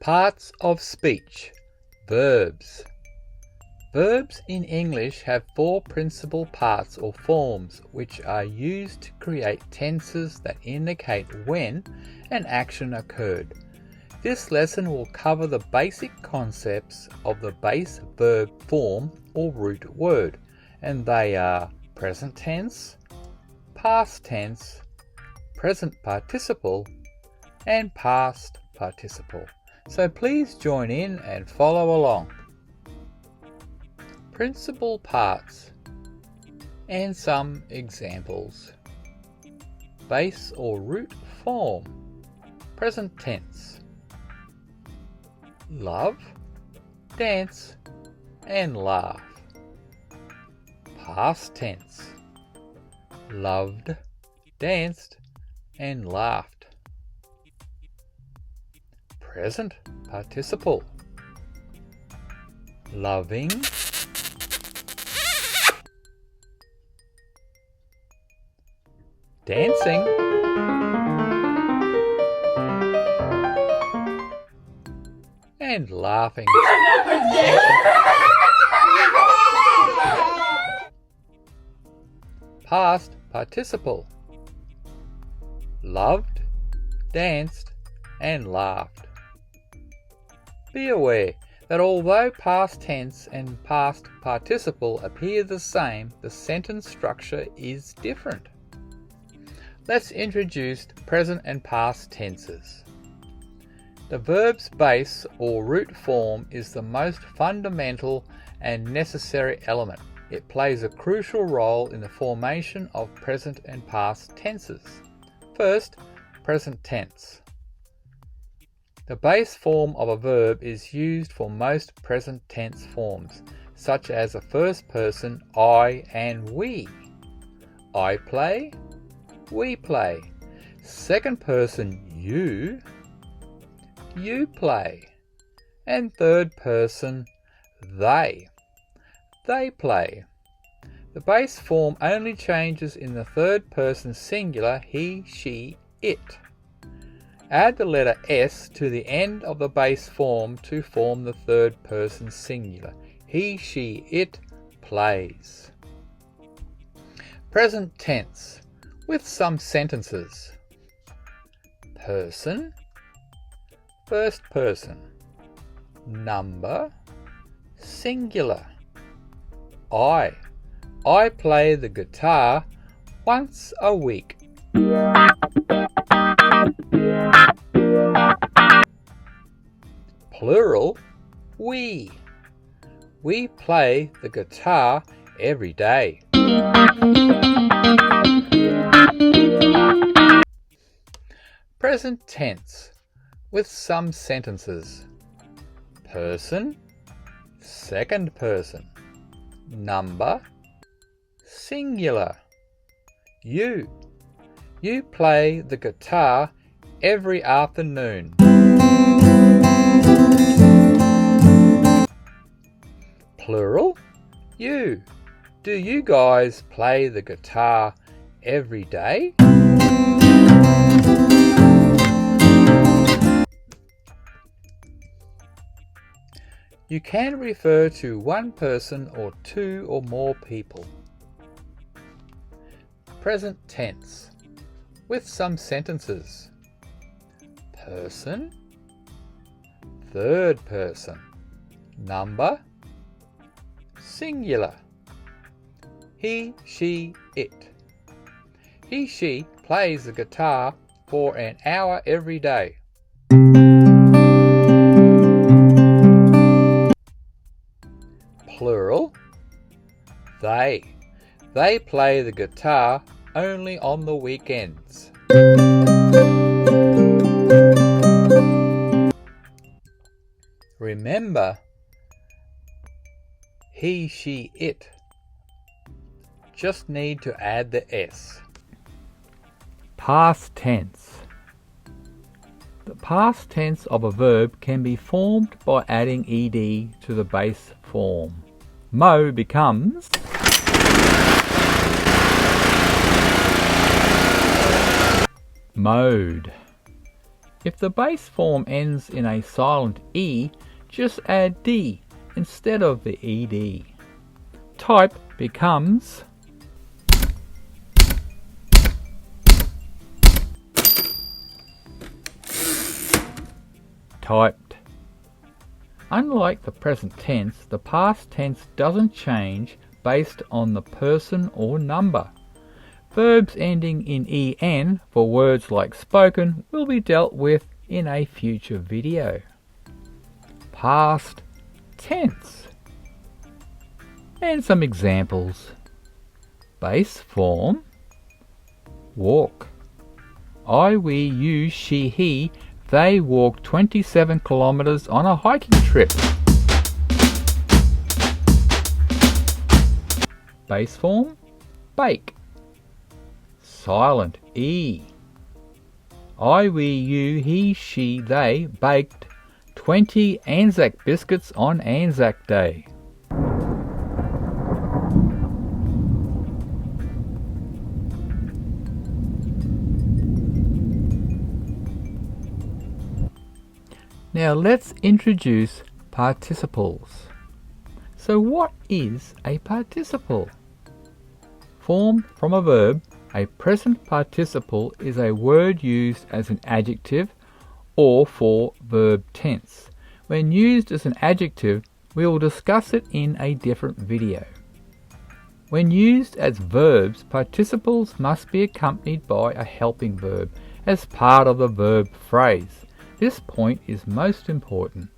Parts of speech. Verbs. Verbs in English have four principal parts or forms which are used to create tenses that indicate when an action occurred. This lesson will cover the basic concepts of the base verb form or root word, and they are present tense, past tense, present participle, and past participle. So please join in and follow along. Principal parts and some examples. Base or root form. Present tense. Love, dance, and laugh. Past tense. Loved, danced, and laughed. Present participle. Loving, dancing, and laughing. Past participle. Loved, danced, and laughed. Be aware that although past tense and past participle appear the same, the sentence structure is different. Let's introduce present and past tenses. The verb's base or root form is the most fundamental and necessary element. It plays a crucial role in the formation of present and past tenses. First, present tense. The base form of a verb is used for most present tense forms, such as a first person I and we. I play, we play. Second person you play. And third person they play. The base form only changes in the third person singular he, she, it. Add the letter S to the end of the base form to form the third person singular. He, she, it plays. Present tense with some sentences. Person, first person. Number, singular. I play the guitar once a week. Plural, we play the guitar every day. Present tense with some sentences. Person, second person. Number, singular. You play the guitar every afternoon. Plural, you. Do you guys play the guitar every day? You can refer to one person or two or more people. Present tense with some sentences. Person, third person. Number, singular. He, she, it. He, she plays the guitar for an hour every day. Plural, they play the guitar only on the weekends. Remember, he, she, it. Just need to add the S. Past tense. The past tense of a verb can be formed by adding ed to the base form. Mo becomes mowed. If the base form ends in a silent E, just add D instead of the ED. Type becomes typed. Unlike the present tense, the past tense doesn't change based on the person or number. Verbs ending in EN for words like spoken will be dealt with in a future video. Past tense. And some examples. Base form, walk. I, we, you, she, he, they walked 27 kilometers on a hiking trip. Base form, bake. Silent E. I, we, you, he, she, they baked 20 Anzac biscuits on Anzac Day. Now let's introduce participles. So what is a participle? Formed from a verb, a present participle is a word used as an adjective or for verb tense. When used as an adjective, we will discuss it in a different video. When used as verbs, participles must be accompanied by a helping verb as part of the verb phrase. This point is most important.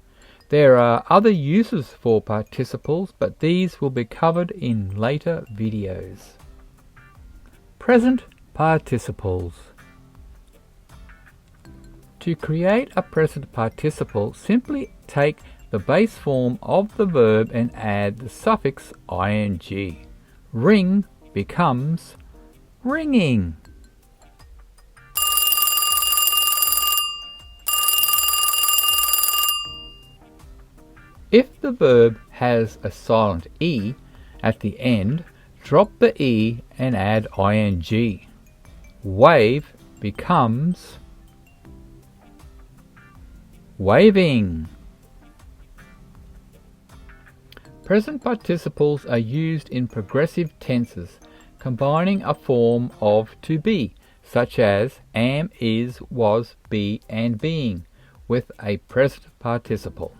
There are other uses for participles, but these will be covered in later videos. Present participles. To create a present participle, simply take the base form of the verb and add the suffix ing. Ring becomes ringing. If the verb has a silent E at the end, drop the E and add ing. Wave becomes waving. Present participles are used in progressive tenses, combining a form of to be, such as am, is, was, be, and being, with a present participle.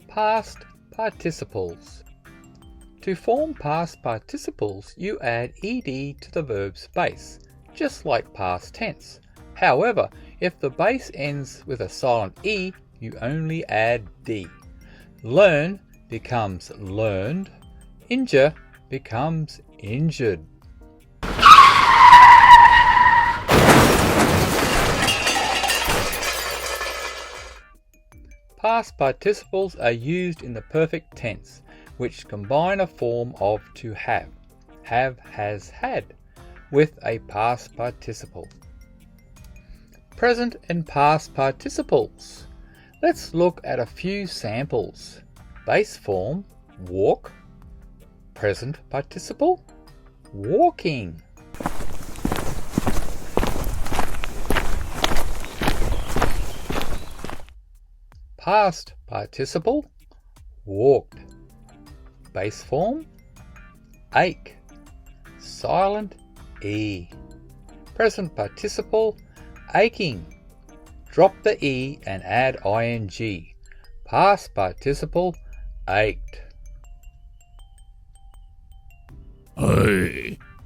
Past participles. To form past participles, you add ed to the verb's base, just like past tense. However, if the base ends with a silent E, you only add D. Learn becomes learned. Injure becomes injured. Past participles are used in the perfect tense, which combine a form of to have, has, had, with a past participle. Present and past participles. Let's look at a few samples. Base form, walk. Present participle, walking. Past participle, walked. Base form, ache. Silent E. Present participle, aching. Drop the E and add ing. Past participle, ached.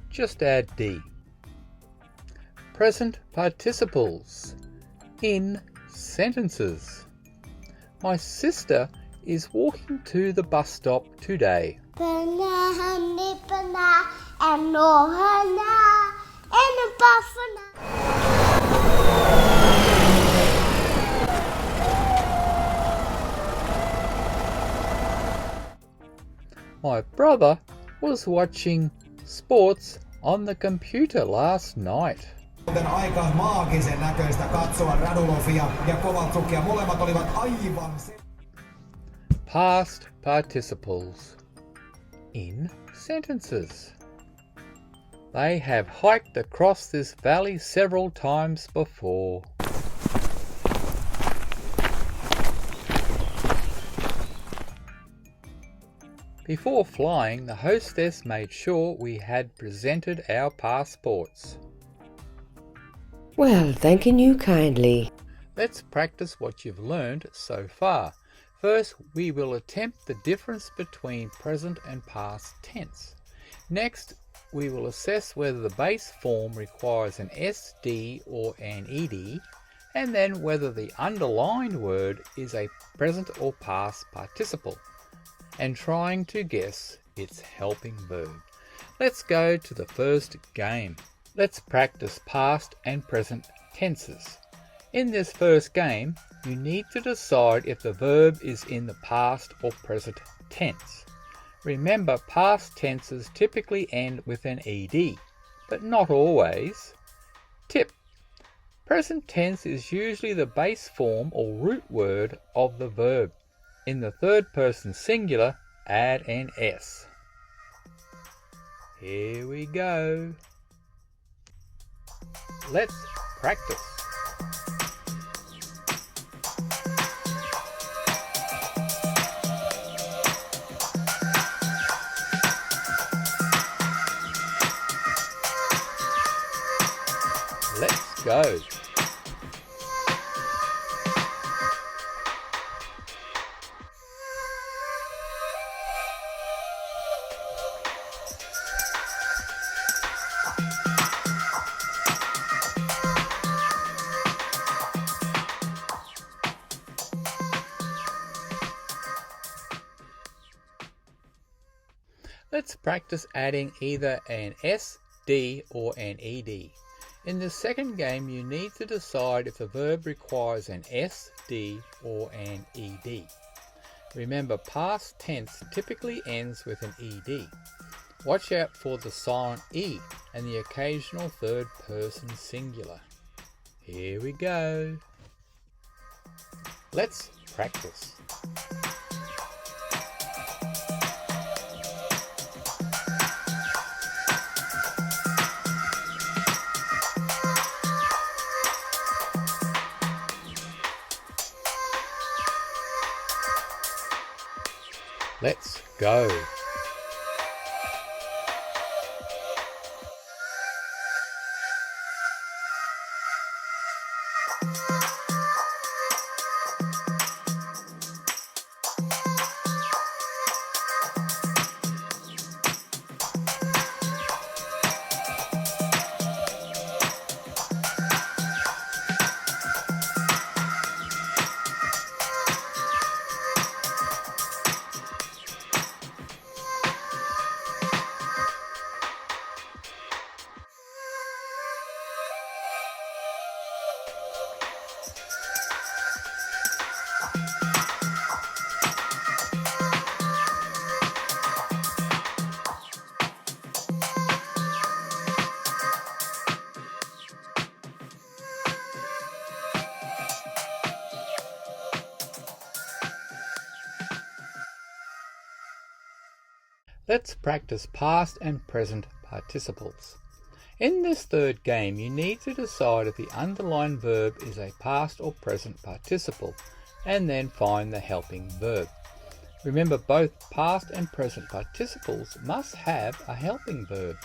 Just add D. Present participles. In sentences. My sister is walking to the bus stop today. My brother was watching sports on the computer last night. Aika maagisen näköistä katsoa Radulofia ja Kovaltsukia. Molemmat olivat aivan Past participles. In sentences. They have hiked across this valley several times before. Before flying, the hostess made sure we had presented our passports. Well, thanking you kindly. Let's practice what you've learned so far. First, we will attempt the difference between present and past tense. Next, we will assess whether the base form requires an SD or an ED, and then whether the underlined word is a present or past participle, and trying to guess its helping verb. Let's go to the first game. Let's practice past and present tenses. In this first game, you need to decide if the verb is in the past or present tense. Remember, past tenses typically end with an ED, but not always. Tip: present tense is usually the base form or root word of the verb. In the third person singular, add an S. Here we go. Let's practice. Let's go. Let's practice adding either an S, D or an ED. In the second game, you need to decide if the verb requires an S, D or an ED. Remember, past tense typically ends with an ED. Watch out for the silent E and the occasional third person singular. Here we go. Let's practice. Let's go. Let's practice past and present participles. In this third game, you need to decide if the underlined verb is a past or present participle, and then find the helping verb. Remember, both past and present participles must have a helping verb.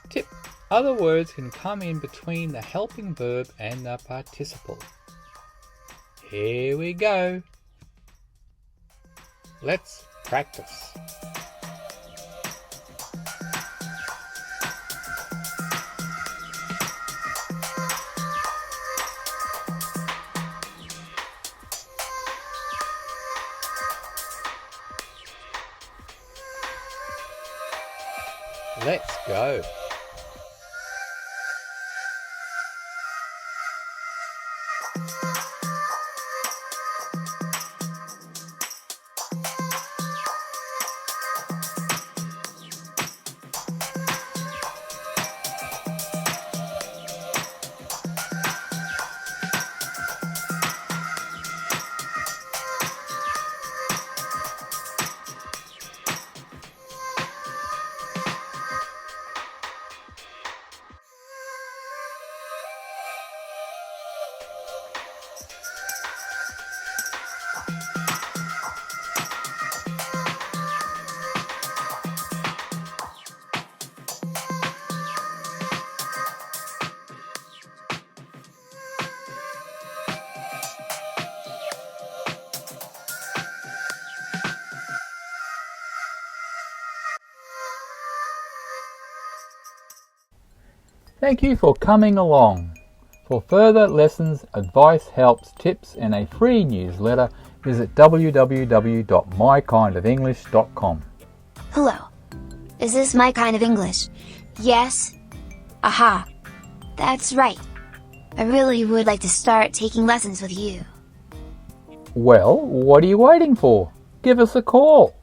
Tip: other words can come in between the helping verb and the participle. Here we go. Let's practice. Let's go. Thank you for coming along. For further lessons, advice, helps, tips, and a free newsletter, visit www.mykindofenglish.com. Hello. Is this My Kind of English? Yes? Aha. That's right. I really would like to start taking lessons with you. Well, what are you waiting for? Give us a call.